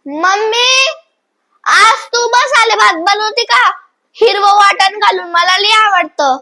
Mummy, आज तू मसाले भात बनवते का? हिरवं वाटण घालून मला लई आवडतं.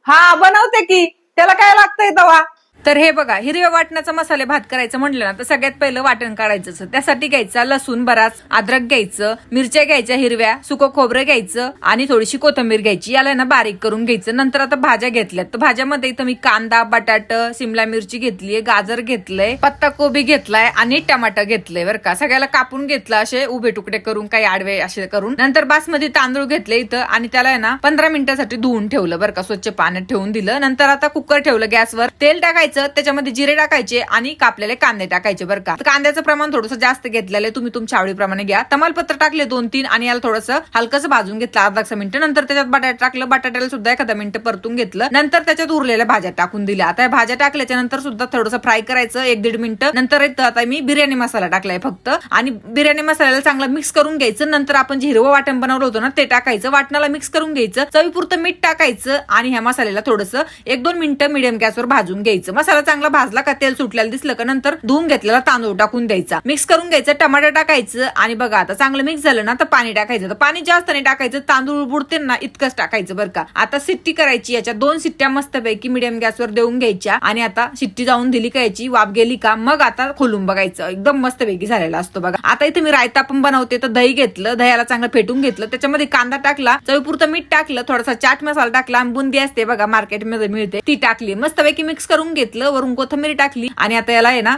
हा बनवते की, त्याला काय लागतंय तवा. तर हे बघा, हिरव्या वाटणाचा मसाले भात करायचं म्हटलं ना तर सगळ्यात पहिलं वाटण काढायचं. त्यासाठी घ्यायचा लसूण बराच, अद्रक घ्यायचं, मिरच्या घ्यायच्या हिरव्या, सुकं खोबरं घ्यायचं आणि थोडीशी कोथिंबीर घ्यायची. याला ना बारीक करून घ्यायचं. नंतर आता भाज्या घेतल्यात, तर भाज्यामध्ये इथं मी कांदा, बटाट, सिमला मिरची घेतलीये, गाजर घेतलंय, पत्ता कोबी घेतलाय आणि टमाटर घेतलंय बरं का. सगळ्याला कापून घेतलं असे उभे तुकडे करून, काही आडवे असे करून. नंतर बासमती तांदूळ घेतले इथं आणि त्याला आहे ना 15 मिनिटासाठी धुवून ठेवलं बरं का, स्वच्छ पाण्यात ठेवून दिलं. नंतर आता कुकर ठेवलं गॅसवर, तेल टाकायचं, त्याच्यामध्ये जिरे टाकायचे आणि कापलेले कांदे टाकायचे बरं का. कांद्याचं प्रमाण थोडंसं जास्त घेतलेलं आहे, तुम्ही तुमच्या आवडीप्रमाणे घ्या. तमालपत्र टाकले 2-3 आणि याला थोडंसं हलकंसं भाजून घेतलं अर्धा मिनिट. नंतर त्याच्यात बटाटा टाकलं, बटाट्याला सुद्धा एखादा मिनिट परतून घेतलं. नंतर त्याच्यात उरलेल्या भाज्या टाकून दिल्या. आता भाज्या टाकल्याच्या नंतर सुद्धा थोडंसं फ्राय करायचं 1-1.5 मिनिट. नंतर आता मी बिर्याणी मसाला टाकलाय फक्त, आणि बिर्याणी मसाल्याला चांगला मिक्स करून घ्यायचं. नंतर आपण जे हिरवं वाटण बनवलं होतं ना ते टाकायचं, वाटणाला मिक्स करून घ्यायचं, चवीपुरतं मीठ टाकायचं आणि ह्या मसाल्याला थोडंसं 1-2 मिनिटं मीडियम गॅसवर भाजून घ्यायचं. मसाला चांगला भाजला का तेल सुटल्याला दिसलं का नंतर धुवून घेतलेला तांदूळ टाकून द्यायचा, मिक्स करून घ्यायचं, टमाटर टाकायचं आणि बघा आता चांगलं मिक्स झालं ना तर पाणी टाकायचं. तर पाणी जास्त नाही टाकायचं, तांदूळ बुडते ना इतकंच टाकायचं बरं का. आता शिट्टी करायची, याच्या 2 शिट्ट्या मस्तपैकी मीडियम गॅसवर देऊन घ्यायच्या आणि आता शिट्टी जाऊन दिली का याची वाफ गेली का मग आता खोलून बघायचं, एकदम मस्तपैकी झालेला असतो बघा. आता इथे मी रायता पण बनवते, तर दही घेतलं, दह्याला चांगलं फेटून घेतलं, त्याच्यामध्ये कांदा टाकला, चवीपुरतं मीठ टाकलं, थोडासा चाट मसाला टाकला, बुंदी असते बघा मार्केटमध्ये मिळते ती टाकली, मस्तपैकी मिक्स करून घेतलं, वरून कोथिंबीर टाकली आणि आता याला आहे ना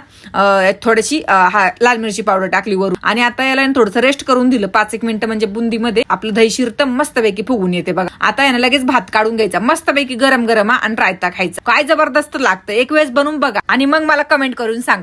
थोडीशी लाल मिरची पावडर टाकली वरून आणि आता याला थोडंसं रेस्ट करून दिलं 5-1 मिनिटं, म्हणजे बुंदीमध्ये आपलं दही शिरतं मस्तपैकी फुगून येते बघा. आता याला लगेच भात काढून घ्यायचा, मस्तपैकी गरम गरम आणि रायता खायचा, काय जबरदस्त लागतं. एक वेळेस बनवून बघा आणि मग मला कमेंट करून सांगा.